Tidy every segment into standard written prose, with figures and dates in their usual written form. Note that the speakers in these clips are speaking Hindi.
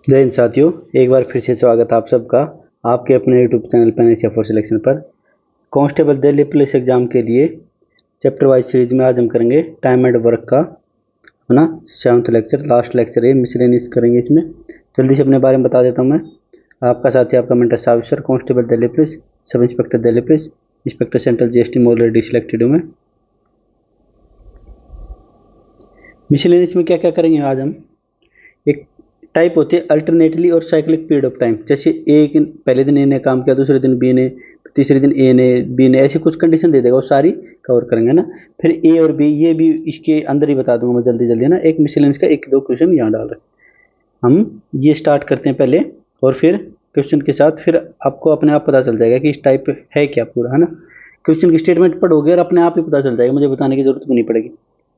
जय हिंद साथियों, एक बार फिर से स्वागत है आप सबका आपके अपने यूट्यूब चैनल पेनएशिया फॉर सिलेक्शन पर। कांस्टेबल दिल्ली पुलिस एग्जाम के लिए चैप्टर वाइज सीरीज में आज हम करेंगे टाइम एंड वर्क का, है ना। 7th लेक्चर, लास्ट लेक्चर है, मिसलेनियस करेंगे इसमें। जल्दी से अपने बारे में बता देता हूँ मैं। आपका साथी, आपका mentor Savishar, constable Delhi police, sub inspector Delhi police, inspector central GST में ऑलरेडी सिलेक्टेड हूँ मैं। मिसलेनियस में क्या क्या करेंगे आज हम। एक टाइप होती है अल्टरनेटली और साइक्लिक पीरियड ऑफ टाइम। जैसे एक पहले दिन ए ने काम किया, दूसरे दिन बी ने, तीसरे दिन ए ने, बी ने, ऐसी कुछ कंडीशन दे देगा, वो सारी कवर करेंगे ना। फिर ए और बी ये भी इसके अंदर ही बता दूंगा मैं जल्दी जल्दी, है ना। एक मिसलेनियस का एक दो क्वेश्चन यहाँ डाल रहे हम। ये स्टार्ट करते हैं पहले और फिर क्वेश्चन के साथ फिर आपको अपने आप पता चल जाएगा कि इस टाइप है क्या पूरा, है ना। क्वेश्चन की स्टेटमेंट पढ़ोगे और अपने आप ही पता चल जाएगा, मुझे बताने की जरूरत भी नहीं पड़ेगी।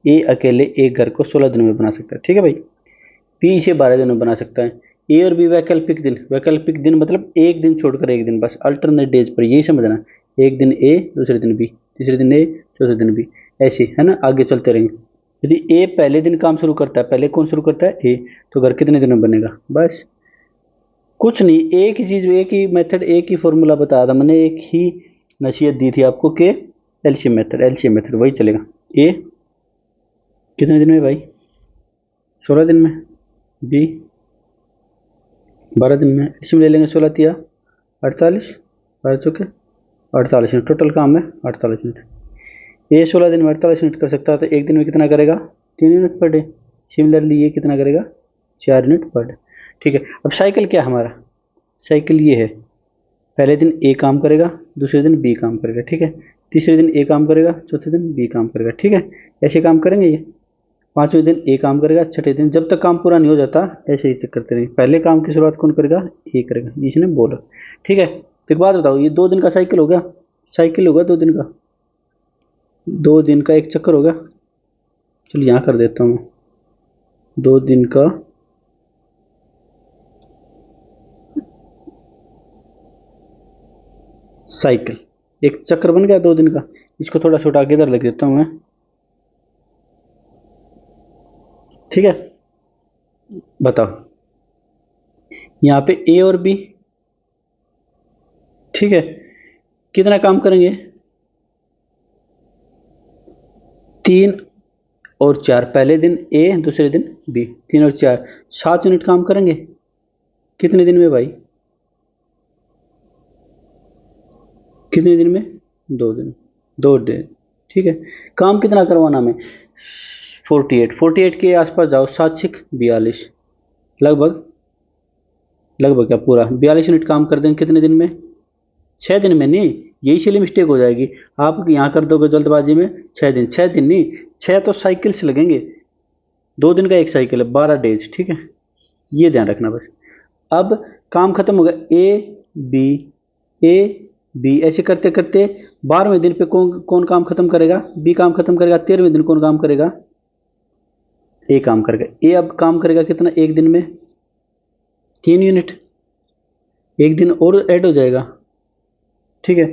ए अकेले एक घर को 16 दिनों में बना सकता है, ठीक है भाई। बी इसे 12 दिनों में बना सकता है। ए और बी वैकल्पिक दिन मतलब एक दिन छोड़कर एक दिन, बस अल्टरनेट डेज पर, यही समझना। एक दिन ए, दूसरे दिन बी, तीसरे दिन ए, चौथे दिन बी, ऐसे, है ना। आगे चलते रहेंगे। यदि ए पहले दिन काम शुरू करता है, पहले कौन शुरू करता है, ए, तो घर कितने दिनों में बनेगा, बस कुछ नहीं। एक ही चीज, एक ही मेथड, एक ही फॉर्मूला बताया था मैंने, एक ही नसीहत दी थी आपको कि एलसीएम मेथड वही चलेगा। ए कितने दिन में भाई, 16 दिन में। बी 12 दिन में। एलसीएम ले लेंगे, 16 तिया 48, 12 चौके 48 मिनट टोटल काम है, 48 मिनट। ये 16 दिन में 48 मिनट कर सकता है, तो एक दिन में कितना करेगा, 3 यूनिट पर डे। सिमिलरली ये कितना करेगा, 4 यूनिट पर डे, ठीक है। अब साइकिल क्या हमारा, साइकिल ये है, पहले दिन ए काम करेगा, दूसरे दिन बी काम करेगा, ठीक है। तीसरे दिन ए काम करेगा, चौथे दिन बी काम करेगा, ठीक है। ऐसे काम करेंगे ये। पांचवें दिन ए काम करेगा, छठे दिन, जब तक काम पूरा नहीं हो जाता ऐसे ही करते रहेंगे। पहले काम की शुरुआत कौन करेगा, ए करेगा, इसने बोला, ठीक है। तो एक बात बताओ, ये 2 दिन का साइकिल हो गया, साइकिल होगा 2 दिन का, 2 दिन का एक चक्कर होगा। चलो यहाँ कर देता हूँ, 2 दिन का साइकिल, एक चक्कर बन गया 2 दिन का। इसको थोड़ा छोटा आगे इधर लग देता हूँ मैं, ठीक है। बताओ यहाँ पे ए और बी, ठीक है, कितना काम करेंगे, 3 और 4, पहले दिन ए, दूसरे दिन बी, 3 और 4, 7 यूनिट काम करेंगे। कितने दिन में भाई, कितने दिन में, 2 दिन, 2 दिन, ठीक है। काम कितना करवाना हमें, 48 के आसपास जाओ, 7 6 42, लगभग लगभग क्या पूरा 42 यूनिट काम कर देंगे कितने दिन में, 6 दिन में नहीं। यही इसलिए मिस्टेक हो जाएगी, आप यहाँ कर दोगे जल्दबाजी में 6 दिन, 6 दिन नहीं, 6 तो साइकिल से लगेंगे, 2 दिन का एक साइकिल है, 12 डेज, ठीक है। ये ध्यान रखना बस। अब काम खत्म हो गया, बी ए बी, ऐसे करते करते 12वें दिन पे कौन कौन काम खत्म करेगा, बी काम खत्म करेगा। 13वें दिन कौन काम करेगा, ए काम करेगा। ए अब काम करेगा कितना, एक दिन में 3 यूनिट, एक दिन और ऐड हो जाएगा, ठीक है।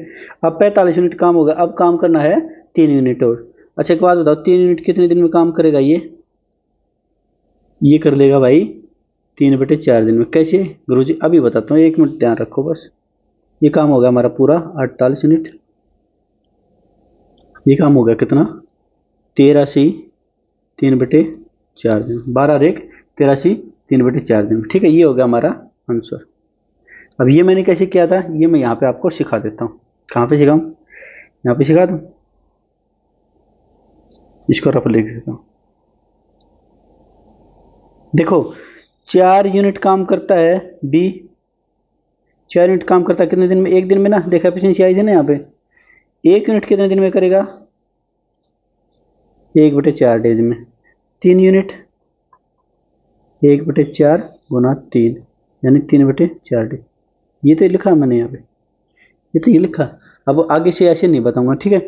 अब 45 यूनिट काम होगा, अब काम करना है 3 यूनिट और। अच्छा एक बात बताओ, 3 यूनिट कितने दिन में काम करेगा, ये कर लेगा भाई 3/4 दिन में। कैसे गुरुजी, अभी बताता हूँ, 1 मिनट ध्यान रखो बस। ये काम हो गया हमारा पूरा 48 यूनिट, ये काम हो गया कितना, 13 3/4 दिन, 12 रेक 13 3/4 दिन, ठीक है। ये हो गया हमारा आंसर। अब ये मैंने कैसे किया था, ये मैं यहाँ पे आपको सिखा देता हूँ। कहाँ पे सिखाऊँ, यहाँ पे सिखा दूँ, इसको रफ लिख देता हूँ। देखो 4 यूनिट काम करता है बी, 4 यूनिट काम करता है कितने दिन में, एक दिन में ना, देखा एफिशिएंसी आई थी ना यहाँ पे। 1 यूनिट कितने दिन में करेगा, 1/4 डेज में। 3 यूनिट 1/4 गुना 3, यानी 3/4 डेज। ये तो लिखा मैंने यहाँ पे, ये तो ये लिखा। अब आगे से ऐसे नहीं बताऊंगा, ठीक है।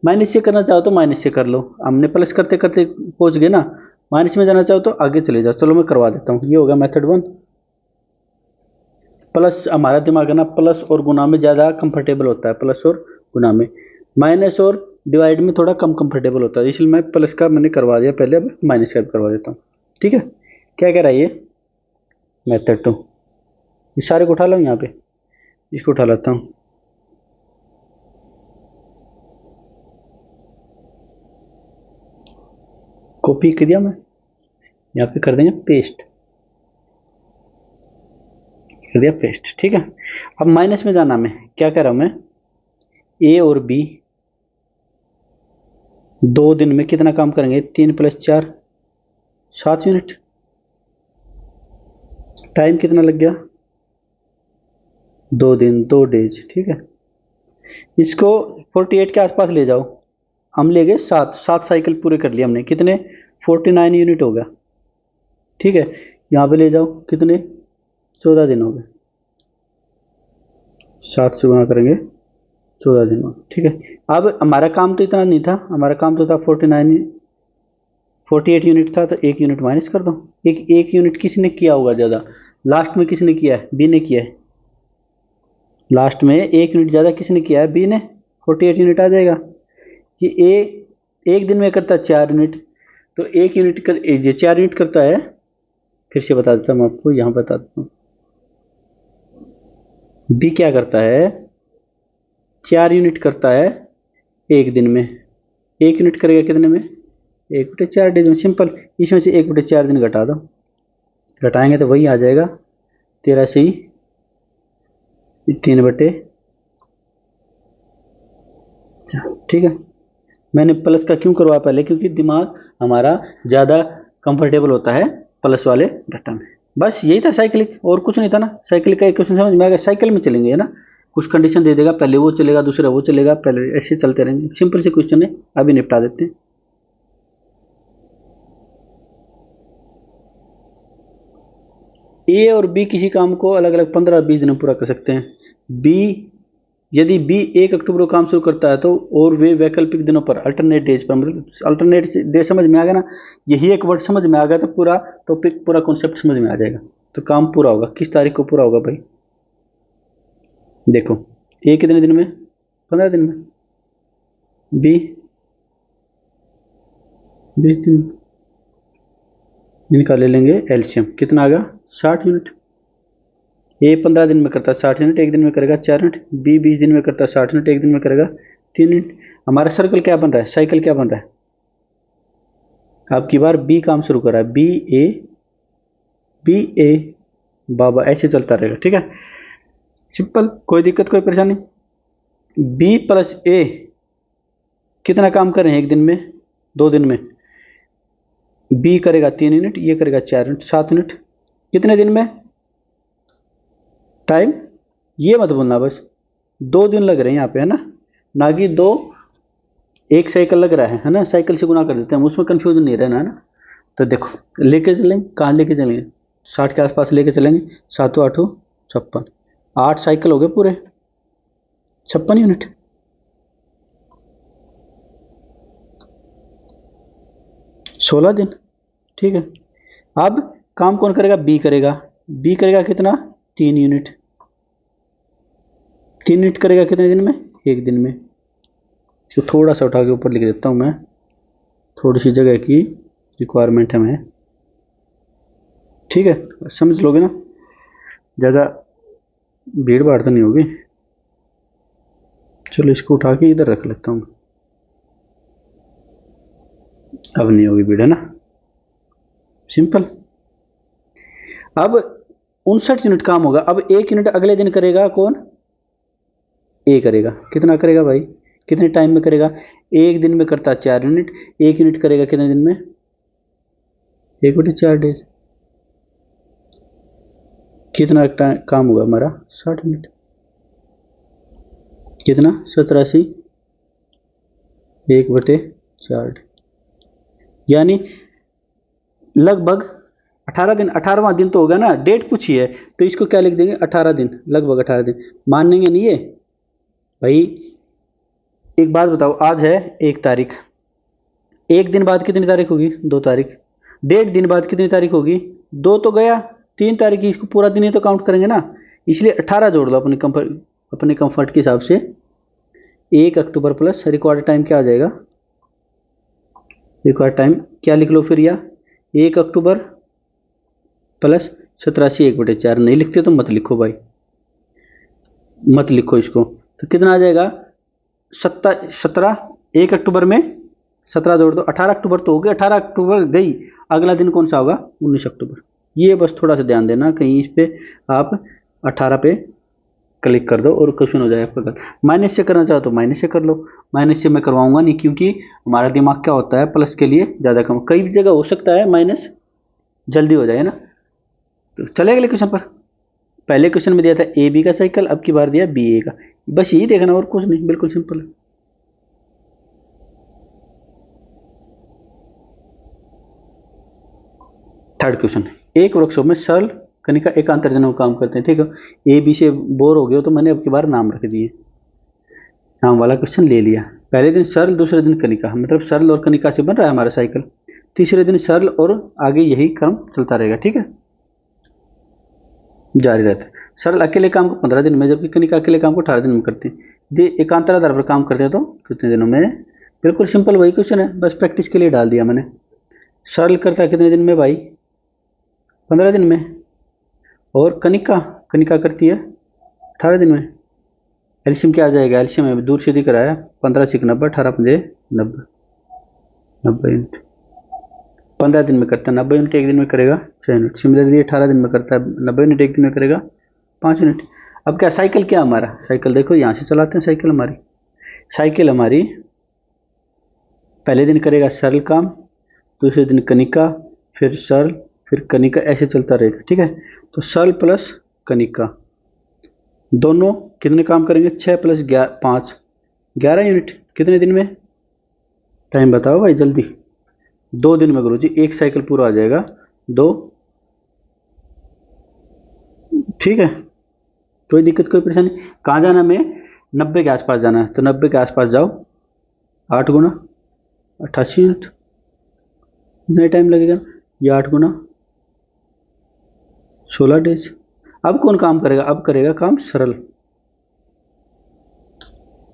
माइनस से करना चाहो तो माइनस से कर लो, हमने प्लस करते करते पहुंच गए ना। माइनस में जाना चाहो तो आगे चले जाओ, चलो मैं करवा देता हूँ। ये होगा मेथड 1। प्लस हमारा दिमाग है ना, प्लस और गुना में ज़्यादा कंफर्टेबल होता है, प्लस और गुना में। माइनस और डिवाइड में थोड़ा कम कंफर्टेबल होता है, इसलिए मैं प्लस का मैंने करवा दिया पहले, अब माइनस का भी करवा देता हूँ, ठीक है। क्या कह रहा है ये, मेथड 2, इस सारे को उठा लो, यहाँ पे इसको उठा लेता हूँ। कॉपी कर दिया मैं, यहाँ पे कर देंगे पेस्ट, कर दिया पेस्ट। ठीक है, अब माइनस में जाना, मैं क्या कह रहा हूँ, मैं ए और बी 2 दिन में कितना काम करेंगे, 3 + 4 7 यूनिट। टाइम कितना लग गया, 2 दिन 2 डेज। ठीक है, इसको 48 के आसपास ले जाओ, हम ले गए 7 साइकिल पूरे कर लिए हमने, कितने 49 यूनिट हो गया। ठीक है, यहाँ पे ले जाओ, कितने 14 दिन हो गए, 7 से गुणा करेंगे 14 दिन हो गए। ठीक है, अब हमारा काम तो इतना नहीं था, हमारा काम तो था 48 यूनिट था, तो 1 यूनिट माइनस कर दो। एक यूनिट किसने किया होगा ज़्यादा, लास्ट में किसने किया है, बी ने किया है। लास्ट में 1 यूनिट ज़्यादा किसने किया है, बी ने, 48 यूनिट आ जाएगा। कि ए एक दिन में करता है 4 यूनिट, तो 1 यूनिट कर ये 4 यूनिट करता है। फिर से बता देता हूँ आपको, यहाँ बता देता हूँ, बी क्या करता है, 4 यूनिट करता है 1 दिन में। 1 यूनिट करेगा कितने में, 1/4 डेज में। सिंपल, इसमें से 1/4 दिन घटा दो, घटाएंगे तो वही आ जाएगा 13 से 3/4। ठीक है, मैंने प्लस का क्यों करवाया पहले, क्योंकि दिमाग हमारा ज़्यादा कंफर्टेबल होता है प्लस वाले डाटा में। बस यही था साइकिलिक, और कुछ नहीं था ना। साइकिल का एक क्वेश्चन समझ में आ गया, साइकिल में चलेंगे है ना, कुछ कंडीशन दे देगा, पहले वो चलेगा दूसरा वो चलेगा, पहले ऐसे चलते रहेंगे। सिंपल से क्वेश्चन है, अभी निपटा देते हैं। ए और बी किसी काम को अलग अलग 15-20 दिन में पूरा कर सकते हैं। बी, यदि बी 1 अक्टूबर को काम शुरू करता है तो, और वे वैकल्पिक दिनों पर, अल्टरनेट डेज पर, मतलब अल्टरनेट डे समझ में आ गया ना, यही एक वर्ड समझ में आ गया तो पूरा टॉपिक पूरा कॉन्सेप्ट समझ में आ जाएगा। तो काम पूरा होगा, किस तारीख को पूरा होगा भाई, देखो ए कितने दिन में, 15 दिन में, बी 20 दिन में। इनका ले लेंगे एलसीएम, कितना आ गया 60 यूनिट। ए 15 दिन में करता है 60 यूनिट, 1 दिन में करेगा 4 यूनिट। बी 20 दिन में करता है 60 यूनिट, 1 दिन में करेगा 3 यूनिट। हमारा सर्कल क्या बन रहा है, साइकिल क्या बन रहा है, अब की बार बी काम शुरू कर रहा है, बी ए बाबा, ऐसे चलता रहेगा। ठीक है, सिंपल, कोई दिक्कत कोई परेशानी। बी प्लस ए कितना काम कर रहे हैं 1 दिन में, 2 दिन में, बी करेगा 3 यूनिट, ये करेगा 4 यूनिट, 7 यूनिट। कितने दिन में, टाइम ये मत बोलना, बस 2 दिन लग रहे हैं यहाँ पे है ना कि 2, 1 साइकिल लग रहा है ना, साइकिल से गुना कर देते हैं हम, उसमें कंफ्यूजन नहीं रहना है ना। तो देखो लेके चलेंगे, कहाँ लेके चलेंगे, 60 के आसपास लेके चलेंगे, 7 8 56, 8 साइकिल हो गए पूरे, 56 यूनिट। 16 दिन। ठीक है, अब काम कौन करेगा, बी करेगा। बी करेगा कितना, 3 यूनिट। 3 यूनिट करेगा कितने दिन में, 1 दिन में। इसको थोड़ा सा उठा के ऊपर लिख देता हूँ मैं, थोड़ी सी जगह की रिक्वायरमेंट है हमें। ठीक है, समझ लोगे ना, ज़्यादा भीड़ भाड़ तो नहीं होगी। चलो इसको उठा के इधर रख लेता हूँ, अब नहीं होगी भीड़ है ना, सिंपल। अब 59 यूनिट काम होगा। अब 1 यूनिट अगले दिन करेगा कौन, ए करेगा। कितना करेगा भाई, कितने टाइम में करेगा, 1 दिन में करता है 4 यूनिट, 1 यूनिट करेगा कितने दिन में, 1/4 डेज। कितना काम होगा हमारा, 60 यूनिट। कितना, 87 1/4, यानी लगभग 18 दिन। 18वां दिन तो होगा ना, डेट पूछी है तो इसको क्या लिख देंगे, 18 दिन, लगभग 18 दिन। मानेंगे नहीं ये भाई। एक बात बताओ, आज है 1 तारीख, 1 दिन बाद कितनी तारीख होगी, 2 तारीख। 1.5 दिन बाद कितनी तारीख होगी, 2 तो गया, 3 तारीख की, इसको पूरा दिन ही तो काउंट करेंगे ना, इसलिए 18 जोड़ लो अपने कंफर्ट के हिसाब से। 1 अक्टूबर प्लस रिकॉर्ड टाइम क्या आ जाएगा, रिकॉर्ड टाइम क्या लिख लो फिर, या 1 अक्टूबर प्लस 87 1/4 नहीं लिखते तो मत लिखो भाई, मत लिखो इसको। तो कितना आ जाएगा 17 1 अक्टूबर में 17 जोड़ दो, 18 अक्टूबर तो हो गया, 18 अक्टूबर गई, अगला दिन कौन सा होगा 19 अक्टूबर। ये बस थोड़ा सा ध्यान देना, कहीं इस पे आप 18 पे क्लिक कर दो और क्वेश्चन हो जाएगा आपका। माइनस से करना चाहो तो माइनस से कर लो, माइनस से मैं करवाऊंगा नहीं, क्योंकि हमारा दिमाग क्या होता है प्लस के लिए ज़्यादा कम, कई जगह हो सकता है माइनस जल्दी हो जाए ना। तो चले अगले क्वेश्चन पर। पहले क्वेश्चन में दिया था ए बी का साइकिल, अब की बार दिया बी ए का, बस यही देखना और कुछ नहीं, बिल्कुल सिंपल है। थर्ड क्वेश्चन, एक वर्कशॉप में सरल कनिका एकांतर जनों काम करते हैं, ठीक है। ए बी से बोर हो गए हो तो मैंने अब की बार नाम रख दिए, नाम वाला क्वेश्चन ले लिया। पहले दिन सरल, दूसरे दिन कनिका, मतलब सरल और कनिका से बन रहा है हमारा साइकिल। तीसरे दिन सरल और आगे यही क्रम चलता रहेगा, ठीक है, जारी रहता है। सरल अकेले काम को 15 दिन में, जबकि कनिका अकेले काम को 18 दिन में करते हैं। ये एकांतर आधार पर काम करते हैं तो कितने दिनों में। बिल्कुल सिंपल वही क्वेश्चन है, बस प्रैक्टिस के लिए डाल दिया मैंने। सरल करता है कितने दिन में भाई 15 दिन में, और कनिका कनिका करती है 18 दिन में। एल्शियम क्या आ जाएगा, एल्शियम है दूर से दिख रहा है, 15 6 90, 18 5 90, 90 यूनिट 15 दिन में करता है, 90 यूनिट एक दिन में करेगा 6 यूनिट। सिमिलरली 18 दिन में करता है, 90 यूनिट एक दिन में करेगा 5 यूनिट। अब क्या साइकिल, क्या हमारा साइकिल देखो यहाँ से चलाते हैं साइकिल हमारी। साइकिल हमारी पहले दिन करेगा सरल काम, दूसरे दिन कनिका, फिर सरल, फिर कनिका, ऐसे चलता रहेगा, ठीक है। तो सरल प्लस कनिका दोनों कितने काम करेंगे, 6 + 5 11 यूनिट, कितने दिन में। टाइम बताओ भाई जल्दी। 2 दिन में गुरुजी एक साइकिल पूरा आ जाएगा, 2, ठीक है। कोई दिक्कत कोई परेशानी। कहाँ जाना है, हमें 90 के आसपास जाना है, तो 90 के आसपास जाओ, 8 गुना 88 यूनिट, इतना टाइम लगेगा। ये 8 गुना 16 डेज। अब कौन काम करेगा, अब करेगा काम सरल,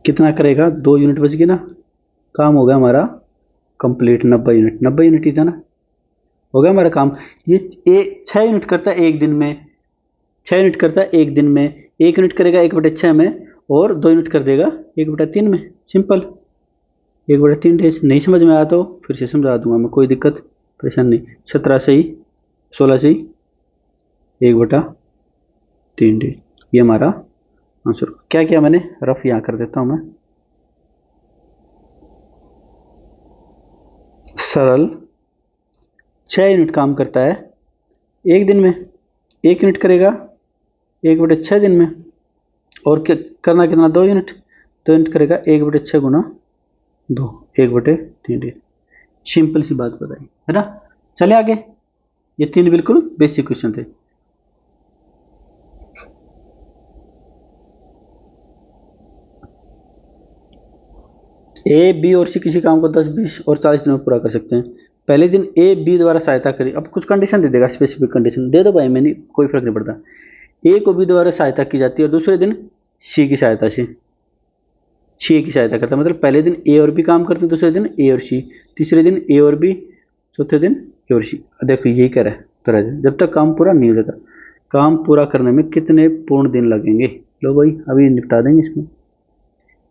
कितना करेगा 2 यूनिट बच गए ना, काम हो गया हमारा कंप्लीट। 90 यूनिट, 90 यूनिट ही था ना, हो गया हमारा काम। ये 6 यूनिट करता है एक दिन में, 6 यूनिट करता है एक दिन में, 1 यूनिट करेगा 1/6 में, और 2 यूनिट कर देगा 1/3 में। Simple, 1/3 days. नहीं समझ में आया तो फिर से समझा दूंगा मैं, कोई दिक्कत परेशानी नहीं। 17 से ही 16 से ही 1/3 डेज, ये हमारा आंसर। क्या किया मैंने, रफ यहाँ कर देता हूँ मैं। सरल 6 यूनिट काम करता है एक दिन में, 1 यूनिट करेगा 1/6 दिन में, और करना कितना 2 यूनिट, 2 यूनिट करेगा 1/6 गुना 2, 1/3 डेज। सिंपल सी बात बताई है ना। चले आगे, ये 3 बिल्कुल बेसिक क्वेश्चन थे। ए बी और सी किसी काम को 10 20 और 40 दिनों में पूरा कर सकते हैं। पहले दिन ए बी द्वारा सहायता करी, अब कुछ कंडीशन दे देगा, स्पेसिफिक कंडीशन दे दो भाई, मैंने कोई फर्क नहीं पड़ता। ए को बी द्वारा सहायता की जाती है, और दूसरे दिन सी की सहायता से, सी की सहायता करता है, मतलब पहले दिन ए और बी काम करते हैं, दूसरे दिन ए और सी, तीसरे दिन ए और बी, चौथे दिन ए और सी। देखो यही कह रहा है, तरह जब तक काम पूरा नहीं हो जाता। काम पूरा करने में कितने पूर्ण दिन लगेंगे, लो भाई अभी निपटा देंगे इसमें।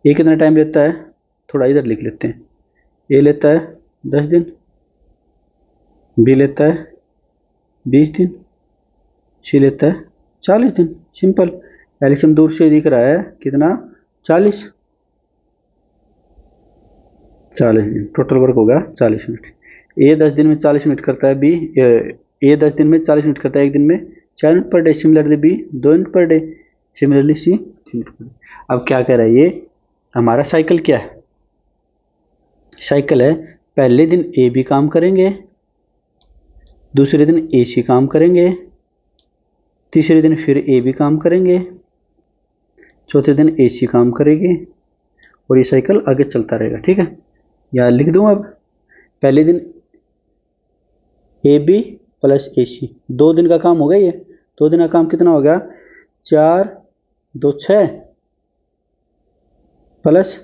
ए कितना टाइम लेता है, थोड़ा इधर लिख लेते हैं। ए लेता है 10 दिन, बी लेता है 20 दिन, सी लेता है 40 दिन। सिंपल, एल्शियम दूर से दिख रहा है कितना 40 दिन, टोटल वर्क होगा 40 मिनट। ए 10 दिन में 40 मिनट करता है, बी ए 10 दिन में 40 मिनट करता है एक दिन में 4 unit per day, similarly B 2 unit per day, similarly C 3 unit per day. अब क्या कह रहा है ये, हमारा साइकिल क्या है, साइकिल है पहले दिन ए बी काम करेंगे, दूसरे दिन ए सी काम करेंगे, तीसरे दिन फिर ए बी काम करेंगे, चौथे दिन ए सी काम करेगी, और ये साइकिल आगे चलता रहेगा, ठीक है। या लिख दूँ अब, पहले दिन ए बी प्लस ए सी, 2 दिन का काम हो गया ये, 2 दिन का काम कितना हो गया 4 2 6 प्लस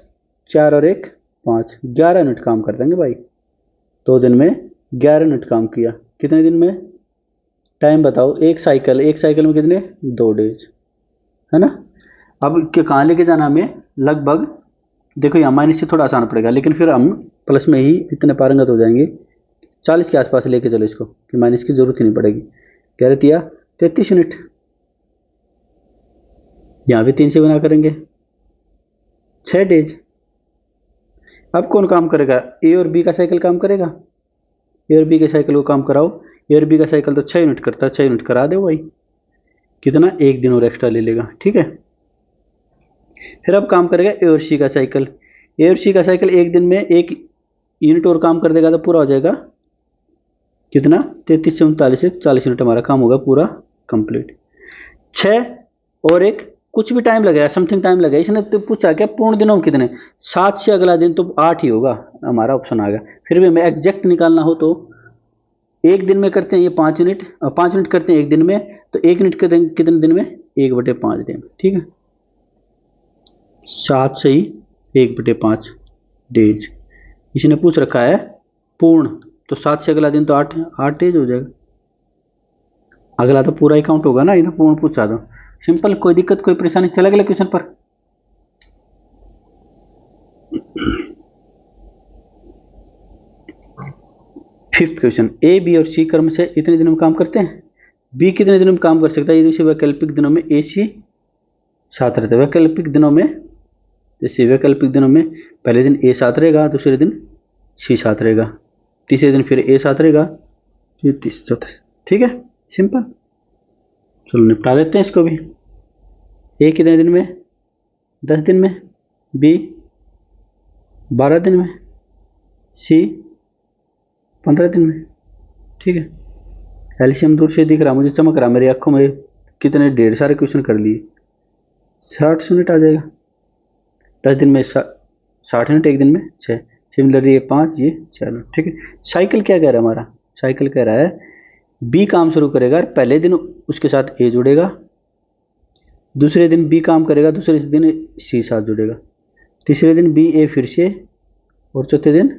4 और 1 5, 11 यूनिट काम कर देंगे भाई। 2 दिन में 11 यूनिट काम किया, कितने दिन में टाइम बताओ, एक साइकिल में कितने, 2 डेज, है ना। अब कहाँ लेके जाना हमें, लगभग, देखो यहाँ माइनस से थोड़ा आसान पड़ेगा, लेकिन फिर हम प्लस में ही इतने पारंगत हो जाएंगे, 40 के आसपास लेके चलो इसको, कि माइनस की जरूरत ही नहीं पड़ेगी। कह रहे दिया 33 यूनिट, यहाँ भी 3 से गुना करेंगे, 6 डेज। अब कौन काम करेगा, ए और बी का साइकिल काम करेगा, ए और बी के साइकिल को काम कराओ। ए और बी का साइकिल तो 6 यूनिट करता है, 6 यूनिट करा दो भाई, कितना, 1 दिन और एक्स्ट्रा ले लेगा, ठीक है। फिर अब काम करेगा ए और सी का साइकिल, ए और सी का साइकिल 1 दिन में 1 यूनिट और काम कर देगा तो पूरा हो जाएगा कितना, 33 से 39 40 यूनिट हमारा काम होगा पूरा कंप्लीट। 6 और 1, कुछ भी टाइम लगेगा, समथिंग टाइम लगेगा। इसने तो पूछा क्या पूर्ण दिनों में कितने, 7 से अगला दिन तो 8 ही होगा, हमारा ऑप्शन आ गया। फिर भी हमें एग्जैक्ट निकालना हो तो 1 दिन में करते हैं ये 5 यूनिट, और 5 यूनिट करते हैं 1 दिन में, तो 1 यूनिट कितने दिन में, 1/5 दिन, ठीक है। 7 से ही 1/5 डेज इसने पूछ रखा है पूर्ण, तो 7 से अगला दिन तो 8 डेज हो जाएगा, अगला तो पूरा ही काउंट होगा ना, इन्हें पूर्ण पूछा दो। सिंपल, कोई दिक्कत कोई परेशानी, चला अगले क्वेश्चन पर। फिफ्थ क्वेश्चन, ए बी और सी कर्म से इतने दिनों में काम करते हैं, बी कितने दिनों में काम कर सकता है, ये वैकल्पिक दिनों में ए सी साथ रहता है। वैकल्पिक दिनों में, जैसे वैकल्पिक दिनों में पहले दिन ए साथ रहेगा, दूसरे दिन सी साथ रहेगा, तीसरे दिन फिर ए साथ रहेगा, फिर चौथे, ठीक है, सिंपल। चलो निपटा देते हैं इसको भी। ए कितने दिन में, 10 दिन में, बी 12 दिन में, सी 15 दिन में, ठीक है। एलसीएम दूर से दिख रहा, मुझे चमक रहा मेरी आंखों में, कितने ढेर सारे क्वेश्चन कर लिए, 60 यूनिट आ जाएगा। 10 दिन में 60 यूनिट, 1 दिन में 6, सिमिलरली ये 5, ये 4, ठीक है। साइकिल क्या कह रहा है हमारा, साइकिल कह रहा है बी काम शुरू करेगा, पहले दिन उसके साथ ए जुड़ेगा, दूसरे दिन बी काम करेगा, दूसरे दिन सी साथ जुड़ेगा, तीसरे दिन बी ए फिर से, और चौथे दिन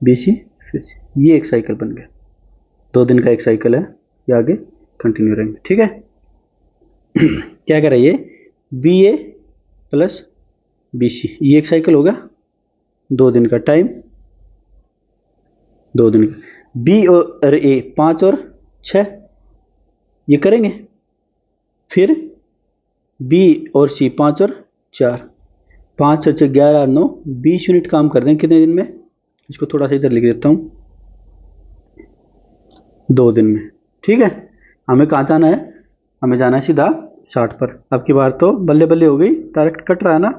बी सी फिर से। ये एक साइकिल बन गया, 2 दिन का एक साइकिल है, ये आगे कंटिन्यू रहेंगे, ठीक है। क्या कह रहा है ये, बी ए प्लस बी सी, ये एक साइकिल होगा, 2 दिन का टाइम, 2 दिन का, बी और ए 5 और 6 ये करेंगे, फिर बी और सी 5 और 4, 5 और 6 11 और 9 20 यूनिट काम कर दें कितने दिन में, इसको थोड़ा सा इधर लिख देता हूँ, 2 दिन में, ठीक है। हमें कहाँ जाना है, हमें जाना है सीधा 60 पर। अब की बार तो बल्ले बल्ले हो गई, डायरेक्ट कट रहा है ना,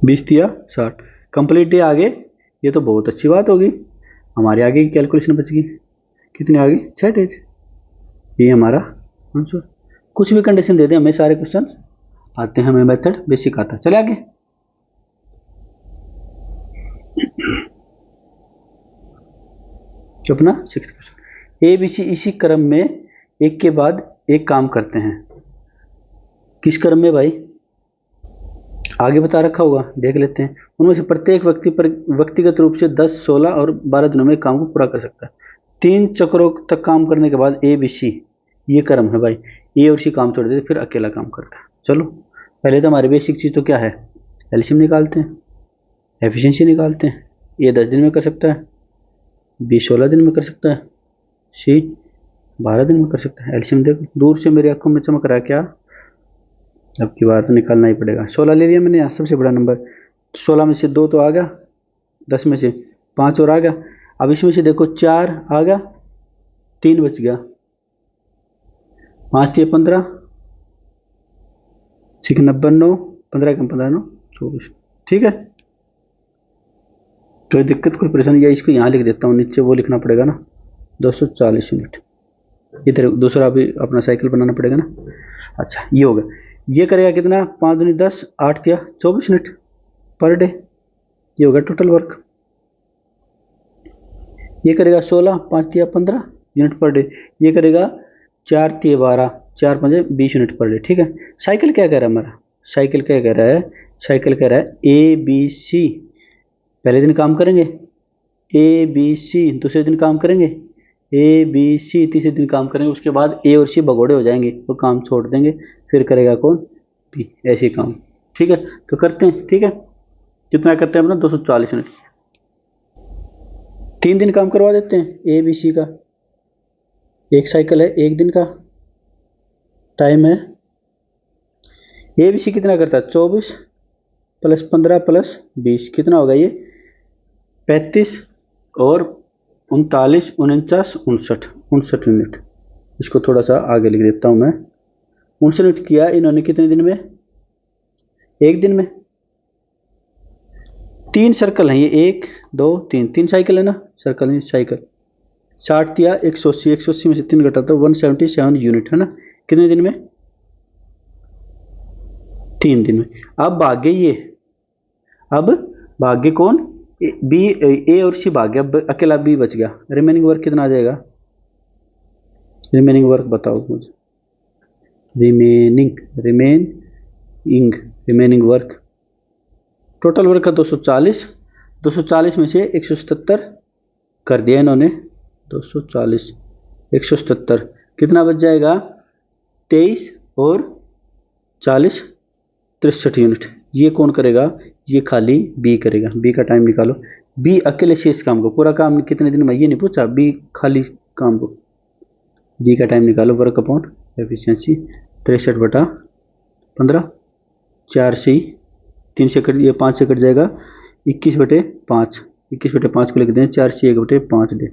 20 दिया 60, कंप्लीट डे आगे, ये तो बहुत अच्छी बात होगी, हमारे आगे की कैलकुलेशन बच गई, कितने आगे, 6 डेज, ये हमारा आंसर। कुछ भी कंडीशन दे दें हमें सारे क्वेश्चन आते हैं, हमें मेथड बेसिक आता है। चले आगे, अपना 6th question, A B C इसी क्रम में एक के बाद एक काम करते हैं, किस क्रम में भाई, आगे बता रखा होगा, देख लेते हैं। उनमें से प्रत्येक व्यक्ति पर व्यक्तिगत रूप से 10, 16 और 12 दिनों में काम को पूरा कर सकता है। 3 चक्रों तक काम करने के बाद ए बी सी, ये क्रम है भाई, ए और सी काम छोड़ देते फिर अकेला काम करता है। चलो पहले तो हमारी बेसिक चीज़ तो क्या है, एलसीएम निकालते हैं, एफिशिएंसी निकालते हैं। ए 10 दिन में कर सकता है, बी 16 दिन में कर सकता है, सी 12 दिन में कर सकता है। एलसीएम देखो, दूर से मेरी आंखों में चमक रहा है क्या, अब की बार तो निकालना ही पड़ेगा। 16 ले लिया मैंने यहाँ सबसे बड़ा नंबर, 16 में से 2 तो आ गया, 10 में से 5 और आ गया। अब इसमें से देखो 4 आ गया, 3 बच गया, 5 × 15, 6 90 9, 15 × 15 9 24, ठीक है। कोई दिक्कत कोई परेशानी, या इसको यहाँ लिख देता हूँ, नीचे वो लिखना पड़ेगा ना, 240 यूनिट। इधर दूसरा भी अपना साइकिल बनाना पड़ेगा ना। अच्छा ये होगा, ये करेगा कितना, 5 दूनी 10, 8 दिया 24 यूनिट पर डे, ये होगा टोटल वर्क। ये करेगा 16, 5 दिया 15 यूनिट पर डे, ये करेगा 4 दिया 12, 4 5 20 यूनिट पर डे, ठीक है। साइकिल क्या कह रहा है हमारा, साइकिल क्या कह रहा है, साइकिल कह रहा है ए बी सी पहले दिन काम करेंगे, ए बी सी दूसरे दिन काम करेंगे, ए बी सी तीसरे दिन काम करेंगे, उसके बाद ए और सी भगोड़े हो जाएंगे, वो काम छोड़ देंगे, फिर करेगा कौन, बी, ऐसे काम। ठीक है, तो करते हैं। ठीक है, कितना करते हैं अपना, 240 यूनिट। 3 दिन काम करवा देते हैं ए बी सी का, एक साइकिल है 1 दिन का, टाइम है ए बी सी कितना करता है, 24 प्लस 15 प्लस 20 कितना होगा ये, 35 और 39 49 59 यूनिट। इसको थोड़ा सा आगे लिख देता हूँ मैं। 59 यूनिट किया इन्होंने कितने दिन में, 1 दिन में। 3 सर्कल हैं ये, 1 2 3, 3 साइकिल है ना, सर्कल नहीं साइकिल। 60 दिया 180, 180 में से 3 घटा तो 177 यूनिट है ना, कितने दिन में, 3 दिन में। अब भाग्य ये, अब भाग्य कौन, बी, ए और सी भाग्य, अब अकेला बी बच गया। रिमेनिंग वर्क कितना आ जाएगा, रिमेनिंग वर्क बताओ मुझे, रिमेनिंग वर्क, टोटल वर्क का 240, 240 में से 177 कर दिया इन्होंने, 240 177 कितना बच जाएगा, 23 और 40 63 यूनिट। ये कौन करेगा, ये खाली बी करेगा। बी का टाइम निकालो, बी अकेले शेष काम को, पूरा काम कितने दिन में ये नहीं पूछा, बी खाली काम को। बी का टाइम निकालो, वर्क अपॉन एफिशिएंसी 63/15, 4 से 3 से कट, ये 5 से कट जाएगा, 21/5, 21/5 को लिख दें, 4 से 1/5 डे,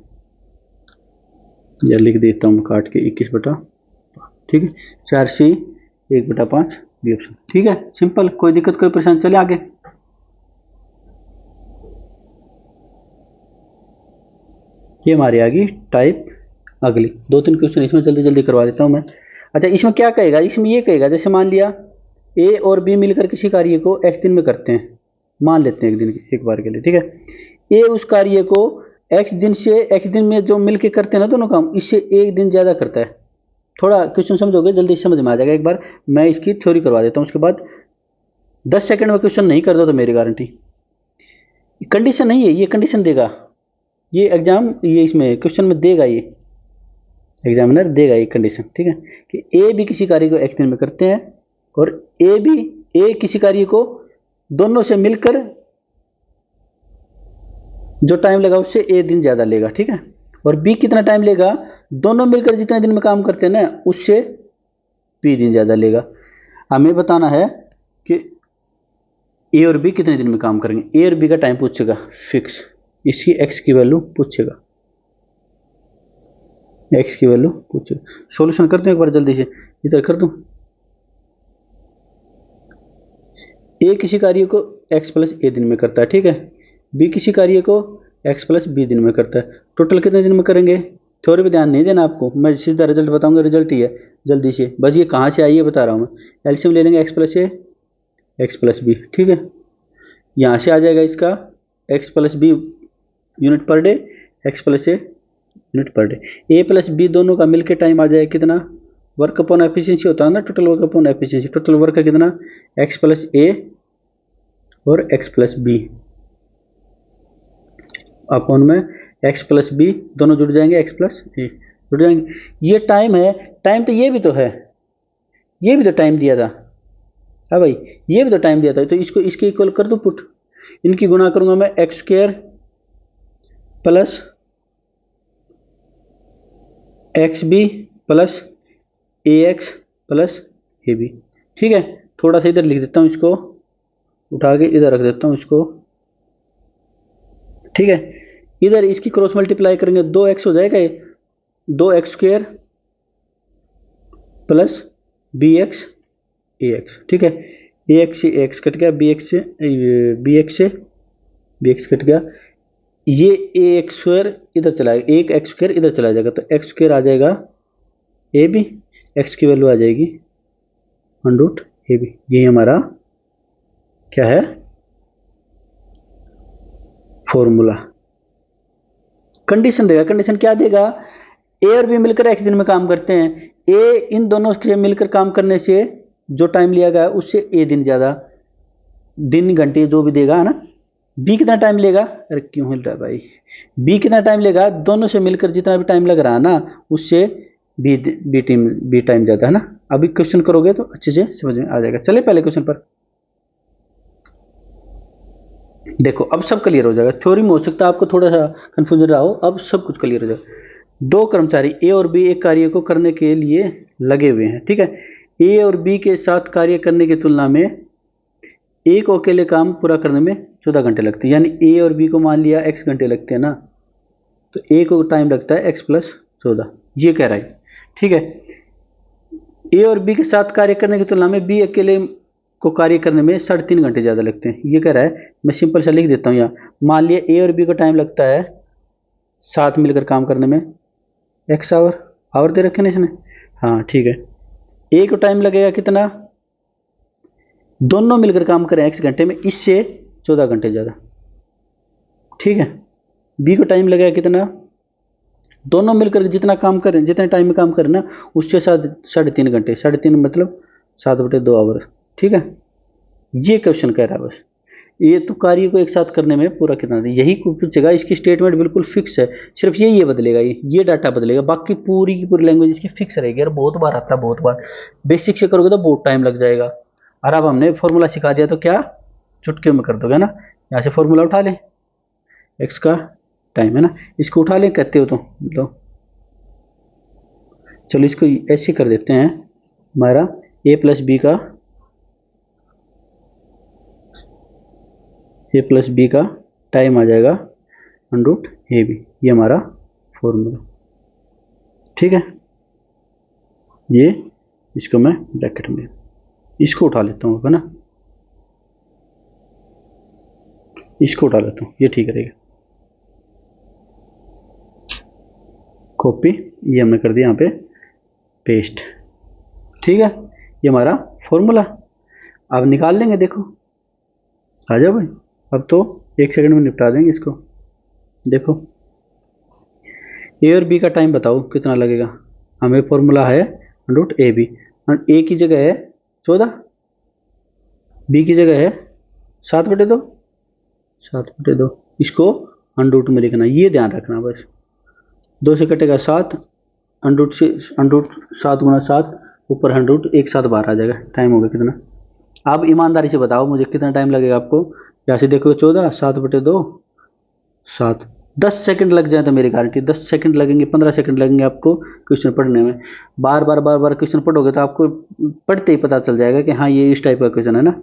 या लिख देता हूँ काट के 21/5। ठीक है, 4 से 1/5 बी ऑप्शन। ठीक है, सिंपल, कोई दिक्कत कोई परेशानी, चले आगे। ये हमारी आ गई टाइप अगली। 2-3 क्वेश्चन इसमें जल्दी जल्दी करवा देता हूँ मैं। अच्छा, इसमें क्या कहेगा, इसमें ये कहेगा जैसे मान लिया ए और बी मिलकर किसी कार्य को x दिन में करते हैं, मान लेते हैं एक बार के लिए। ठीक है, ए उस कार्य को x दिन में जो मिलके करते हैं ना दोनों काम, इससे 1 दिन ज़्यादा करता है। थोड़ा क्वेश्चन समझोगे जल्दी समझ में आ जाएगा। एक बार मैं इसकी थ्योरी करवा देता हूँ, उसके बाद 10 सेकंड में क्वेश्चन नहीं कर दो तो मेरी गारंटी। कंडीशन नहीं है, ये कंडीशन देगा ये एग्जाम, ये इसमें क्वेश्चन में देगा, ये एग्जामिनर देगा ये कंडीशन। ठीक है, कि ए भी किसी कार्य को x दिन में करते हैं, और ए किसी कार्य को दोनों से मिलकर जो टाइम लेगा उससे ए दिन ज़्यादा लेगा। ठीक है, और बी कितना टाइम लेगा, दोनों मिलकर जितने दिन में काम करते हैं ना उससे बी दिन ज़्यादा लेगा। हमें बताना है कि ए और बी कितने दिन में काम करेंगे। ए और बी का टाइम पूछेगा फिक्स, इसकी एक्स की वैल्यू पूछेगा, एक्स की वैल्यू पूछेगा। सॉल्यूशन करते हैं एक बार जल्दी से, इधर कर दूं। ए किसी कार्य को x प्लस ए दिन में करता है, ठीक है, बी किसी कार्य को x प्लस बी दिन में करता है। टोटल कितने दिन में करेंगे, थ्योरी पे ध्यान नहीं देना आपको, मैं सीधा रिजल्ट बताऊंगा, रिजल्ट ही है जल्दी से, बस ये कहाँ से आई है बता रहा हूँ मैं। एलसीएम ले लेंगे x प्लस ए एक्स प्लस बी, ठीक है, यहाँ से आ जाएगा इसका x plus B unit per day, X plus A unit per day. A plus B दोनों का मिलकर टाइम आ जाएगा कितना, वर्क अपॉन एफिशिएंसी होता है ना, total work upon efficiency, total work है कितना, एक्स प्लस ए और एक्स प्लस बी अपॉन में एक्स प्लस बी, दोनों जुड़ जाएंगे, एक्स प्लस ए जुड़ जाएंगे। ये टाइम है, टाइम तो ये भी तो है, ये भी तो टाइम दिया था, हाँ भाई ये भी तो टाइम दिया था, तो इसको इसके इक्वल कर दो पुट, इनकी गुणा करूंगा मैं x square plus x b plus A x plus a b. ठीक है, थोड़ा सा इधर लिख देता हूँ, इसको उठा के इधर रख देता हूँ इसको। ठीक है, इधर इसकी क्रॉस मल्टीप्लाई करेंगे, 2x हो जाएगा, ये 2x square plus B X A X. ठीक है, ए एक्स से एक्स कट गया, बी एक्स से बी एक्स कट गया, ये ए एक्स स्क्वायर इधर चला जाएगा, एक एक्स स्क्वायर इधर चला जाएगा, तो एक्स स्क्वायर आ जाएगा ए बी, एक्स की वैल्यू आ जाएगी √ ए बी। ये हमारा क्या है फॉर्मूला। कंडीशन देगा, कंडीशन क्या देगा, ए और बी मिलकर एक्स दिन में काम करते हैं, ए इन दोनों से मिलकर काम करने से जो टाइम लिया गया उससे ए दिन ज़्यादा, दिन घंटे जो भी देगा है ना, बी कितना टाइम लेगा, अरे क्यों हिल रहा है भाई, बी कितना टाइम लेगा, दोनों से मिलकर जितना भी टाइम लग रहा है ना उससे बी टाइम ज़्यादा है ना। अभी क्वेश्चन करोगे तो अच्छे से समझ में आ जाएगा। चले पहले क्वेश्चन पर। देखो अब सब क्लियर हो जाएगा, थ्योरी में हो सकता है आपको थोड़ा सा कंफ्यूजन रहा हो, अब सब कुछ क्लियर हो जाएगा। दो कर्मचारी ए और बी एक कार्य को करने के लिए लगे हुए हैं, ठीक है। ए और बी के साथ कार्य करने की तुलना में ए को अकेले काम पूरा करने में 14 घंटे लगते हैं, यानी ए और बी को मान लिया एक्स घंटे लगते हैं ना, तो ए को टाइम लगता है x+14, ये कह रहा है, ठीक है। ए और बी के साथ कार्य करने की तुलना में बी अकेले को कार्य करने में 3.5 घंटे ज़्यादा लगते हैं, ये कह रहा है। मैं सिंपल सा लिख देता हूँ यहाँ, मान लिया ए और बी को टाइम लगता है साथ मिलकर काम करने में एक्स आवर, आवर दे रखे ना इसने, हाँ ठीक है। ए को टाइम लगेगा कितना, दोनों मिलकर काम करें एक्स घंटे में, इससे 14 घंटे ज़्यादा, ठीक है। बी को टाइम लगेगा कितना, दोनों मिलकर जितना काम करें, जितने टाइम में काम करें ना उससे 3.5 घंटे, 3.5 मतलब 7/2 आवर, ठीक है। ये क्वेश्चन कह रहा है बस, ये तो कार्य को एक साथ करने में पूरा कितना दें, यही पूछेगा। इसकी स्टेटमेंट बिल्कुल फिक्स है, सिर्फ ये बदलेगा, ये डाटा बदलेगा, बाकी पूरी की पूरी लैंग्वेज इसकी फिक्स रहेगी। यार बहुत बार आता है, बहुत बार बेसिक से करोगे तो बहुत टाइम लग जाएगा, और अब हमने फॉर्मूला सिखा दिया तो क्या चुटकी में कर दोगे ना। यहाँ से फॉर्मूला उठा लें, एक्स का टाइम है ना, इसको उठा लें कहते हो तो मतलब, चलो इसको ऐसे कर देते हैं, हमारा ए प्लस बी का टाइम आ जाएगा √AB, ये हमारा फॉर्मूला, ठीक है। ये इसको मैं ब्रैकेट में इसको उठा लेता हूँ, है ना, इसको उठा लेता हूँ, ये ठीक रहेगा। कॉपी, ये हमने कर दिया यहाँ पे पेस्ट, ठीक है। ये हमारा फॉर्मूला अब निकाल लेंगे, देखो आ जाओ भाई, अब तो 1 सेकंड में निपटा देंगे इसको। देखो ए और बी का टाइम बताओ कितना लगेगा, हमें फॉर्मूला है √AB, ए की जगह है 14, बी की जगह है 7/2, 7/2, इसको √ में लिखना, ये ध्यान रखना बस। 2 से कटेगा 7, √7 ऊपर 100, एक साथ बाहर आ जाएगा, टाइम हो गया कितना। अब ईमानदारी से बताओ मुझे कितना टाइम लगेगा आपको, यहाँ से देखो 14, 7/2, 7, 10 सेकंड लग जाए तो मेरी गारंटी, 10 सेकंड लगेंगे, 15 सेकंड लगेंगे आपको क्वेश्चन पढ़ने में। बार बार क्वेश्चन पढ़ोगे तो आपको पढ़ते ही पता चल जाएगा कि हाँ ये इस टाइप का क्वेश्चन है ना।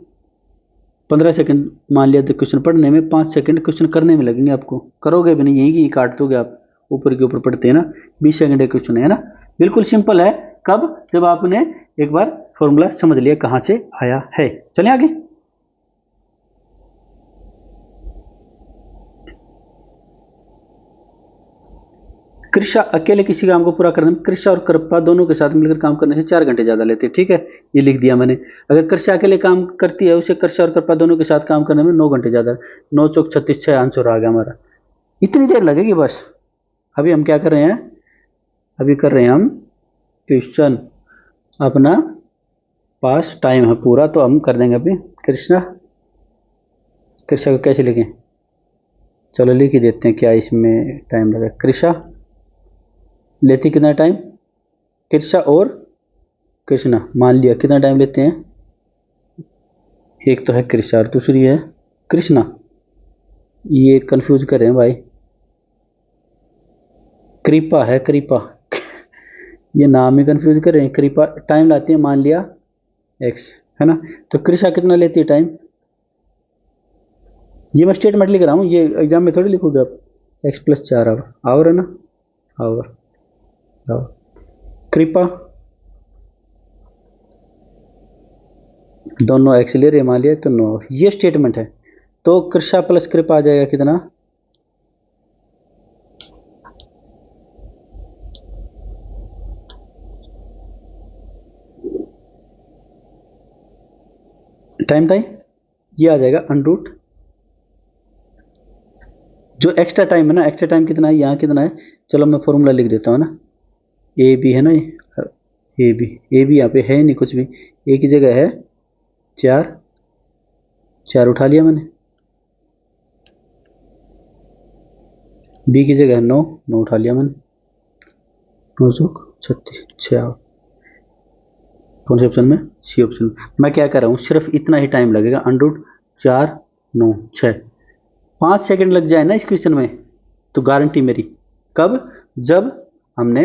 15 सेकंड मान लिया तो क्वेश्चन पढ़ने में, 5 सेकंड क्वेश्चन करने में लगेंगे आपको, करोगे भी नहीं, यही काट दोगे आप, ऊपर के ऊपर पढ़ते हैं ना, 20 सेकंड एक क्वेश्चन है ना। बिल्कुल सिंपल है, कब, जब आपने एक बार फॉर्मूला समझ लिया कहाँ से आया है। चलें आगे। कृषा अकेले किसी काम को पूरा करने में, कृषा और कृपा दोनों के साथ मिलकर काम करने से 4 घंटे ज़्यादा लेते हैं, ठीक है, ये लिख दिया मैंने। अगर कृषा अकेले काम करती है, उसे कृषा और कृपा दोनों के साथ काम करने में 9 घंटे ज़्यादा, 9 चौक 36, 6 आंसर आ गया हमारा। इतनी देर लगेगी बस। अभी हम क्या कर रहे हैं, अभी कर रहे हैं हम क्वेश्चन, अपना पास टाइम है पूरा, तो हम कर देंगे अभी कृष्णा। कृषा को कैसे लिखें, चलो लिख ही देते हैं, क्या इसमें टाइम लगा। कृषा लेती कितना टाइम, कृषा और कृष्णा मान लिया कितना टाइम लेते हैं, एक तो है कृषा और दूसरी है कृष्णा, ये कंफ्यूज कर रहे हैं भाई। कृपा है, कृपा ये नाम ही कंफ्यूज कर रहे हैं। कृपा टाइम लाती है मान लिया x, है ना, तो कृषा कितना लेती है टाइम, ये मैं स्टेटमेंट लिख रहा हूँ, ये एग्जाम में थोड़ी लिखोगे आप। x+4 आवर, आवर है ना, आवर, कृपा दोनों एक्स ले रहे मान लिया तो 9, ये स्टेटमेंट है। तो कृषा प्लस कृपा आ जाएगा कितना, टाइम था ये आ जाएगा √ जो एक्स्ट्रा टाइम है ना, एक्स्ट्रा टाइम कितना है, यहाँ कितना है, चलो मैं फॉर्मूला लिख देता हूँ ना, ए बी है ना, ए बी यहाँ पे है नहीं कुछ भी, ए की जगह है 4, 4 उठा लिया मैंने, बी की जगह 9, 9 उठा लिया मैंने, 9 चौक 36, 6 कौन से ऑप्शन में, सी ऑप्शन में। मैं क्या कर रहा हूँ, सिर्फ इतना ही टाइम लगेगा, अंडर 4 9 6, 5 सेकंड लग जाए ना इस क्वेश्चन में तो गारंटी मेरी। कब, जब हमने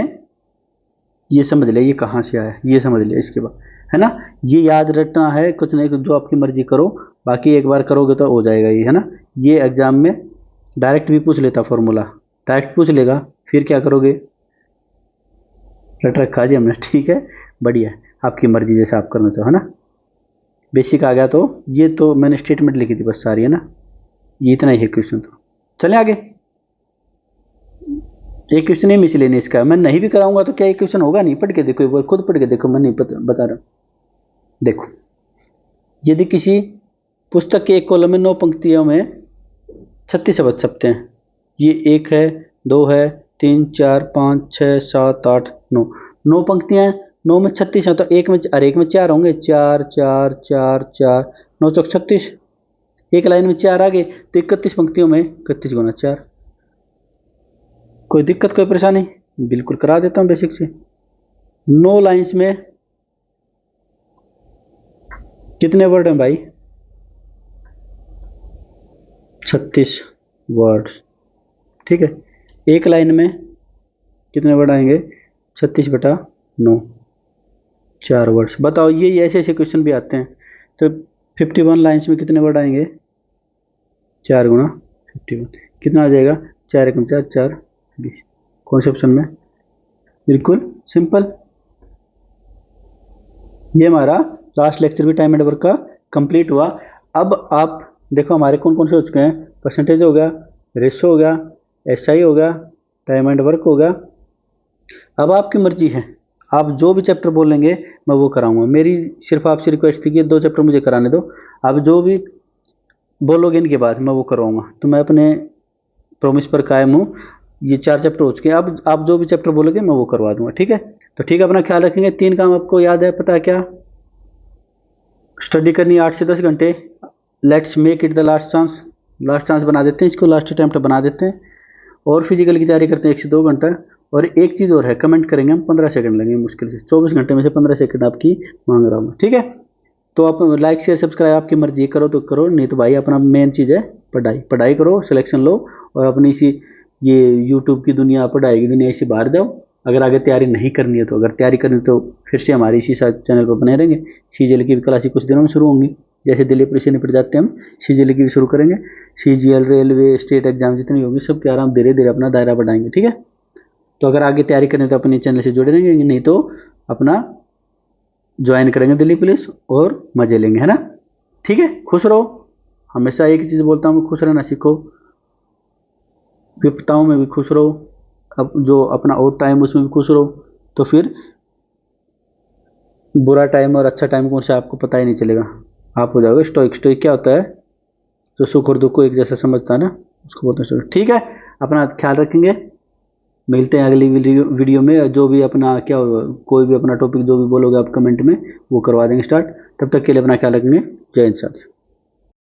ये समझ लिया ये कहाँ से आया, ये समझ लिया इसके बाद, है ना। ये याद रखना है, कुछ नहीं, जो आपकी मर्जी करो, बाकी एक बार करोगे तो हो जाएगा ये, है ना। ये एग्जाम में डायरेक्ट भी पूछ लेता फॉर्मूला, डायरेक्ट पूछ लेगा, फिर क्या करोगे, रट रखा जी हमने, ठीक है, बढ़िया है, आपकी मर्जी जैसे आप करना चाहो, है ना। बेसिक आ गया तो ये तो मैंने स्टेटमेंट लिखी थी बस सारी, है ना, ये इतना ही है क्वेश्चन। तो चले आगे, एक क्वेश्चन ही मिसलेनियस का, मैं नहीं भी कराऊंगा तो क्या एक क्वेश्चन होगा, नहीं, पढ़ के देखो एक बार, खुद पढ़ के देखो, मैं नहीं बता रहा हूँ। देखो, यदि किसी पुस्तक के एक कॉलम में 9 पंक्तियों में 36 शब्द छपते हैं, ये 1 है, 2 है, 3 4 5 6 7 8 9, 9 पंक्तियां, 9 में 36 है तो एक में, अरे एक में 4 होंगे, 4 4 4 4, 9 चौक 36, एक लाइन में 4 आ गए तो 31 पंक्तियों में 31 गुना 4। कोई दिक्कत, कोई परेशानी, बिल्कुल करा देता हूँ बेसिक से। 9 लाइन्स में कितने वर्ड हैं भाई, 36 वर्ड्स, ठीक है। एक लाइन में कितने वर्ड आएंगे, 36/9, 4 वर्ड्स। बताओ, ये ऐसे ऐसे क्वेश्चन भी आते हैं, तो 51 लाइन्स में कितने वर्ड आएंगे, 4 गुना 51, कितना आ जाएगा, 4 एकम 4, 4 20, कौन से ऑप्शन में, बिल्कुल सिंपल। ये हमारा लास्ट लेक्चर भी टाइम एंड वर्क का कंप्लीट हुआ। अब आप देखो हमारे कौन कौन से हो चुके हैं, परसेंटेज हो गया, रेशो हो गया, एसआई हो गया, टाइम एंड वर्क हो गया। अब आपकी मर्जी है, आप जो भी चैप्टर बोलेंगे मैं वो कराऊंगा। मेरी सिर्फ आपसे रिक्वेस्ट थी कि 2 चैप्टर मुझे कराने दो, आप जो भी बोलोगे इनके बाद मैं वो करवाऊंगा। तो मैं अपने प्रॉमिस पर कायम हूँ। ये 4 चैप्टर हो चुके हैं, अब आप जो भी चैप्टर बोलोगे मैं वो करवा दूंगा, ठीक है। तो ठीक है, अपना ख्याल रखेंगे। 3 काम आपको याद है, पता है क्या, स्टडी करनी 8 से 10 घंटे, let's make it the last chance, last chance बना देते हैं इसको, लास्ट अटैम्प्ट बना देते हैं। और फिजिकल की तैयारी करते हैं 1 से 2 घंटा। और एक चीज़ और है, कमेंट करेंगे हम, 15 सेकंड लगेंगे मुश्किल से, 24 घंटे में से 15 सेकंड आपकी मांग रहा हूँ, ठीक है। तो आप लाइक शेयर सब्सक्राइब आपकी मर्जी, करो तो करो, नहीं तो भाई अपना मेन चीज़ है पढ़ाई, पढ़ाई करो, सिलेक्शन लो, और अपनी इसी ये यूट्यूब की दुनिया, पढ़ाई की दुनिया से बाहर जाओ। अगर आगे तैयारी नहीं करनी है तो, अगर तैयारी करनी तो फिर से हमारी इसी चैनल पर बने रहेंगे। सीजीएल की भी क्लासेस कुछ दिनों में शुरू होंगी, जैसे दिल्ली पुलिस से निपट जाते हैं हम, सीजीएल की भी शुरू करेंगे। सीजीएल, रेलवे, स्टेट एग्जाम जितनी होगी सब के आराम धीरे धीरे अपना दायरा बढ़ाएंगे, ठीक है। तो अगर आगे तैयारी करनी तो अपने चैनल से जुड़े रहेंगे, नहीं तो अपना ज्वाइन करेंगे दिल्ली पुलिस और मजे लेंगे, है ना। ठीक है, खुश रहो। हमेशा एक ही चीज़ बोलता हूँ, खुश रहना सीखो, विपदाओं में भी खुश रहो, अब जो अपना और टाइम उसमें भी खुश रहो, तो फिर बुरा टाइम और अच्छा टाइम कौन सा आपको पता ही नहीं चलेगा, आप हो जाओगे स्टोइक। स्टोइक क्या होता है, जो सुख और दुख को एक जैसा समझता है ना, उसको बोलते हैं स्टोइक। ठीक है, अपना ख्याल रखेंगे, मिलते हैं अगली वीडियो में। जो भी अपना क्या होगा, कोई भी अपना टॉपिक जो भी बोलोगे आप कमेंट में वो करवा देंगे स्टार्ट। तब तक के लिए अपना ख्याल रखेंगे। जय हिंद साथी।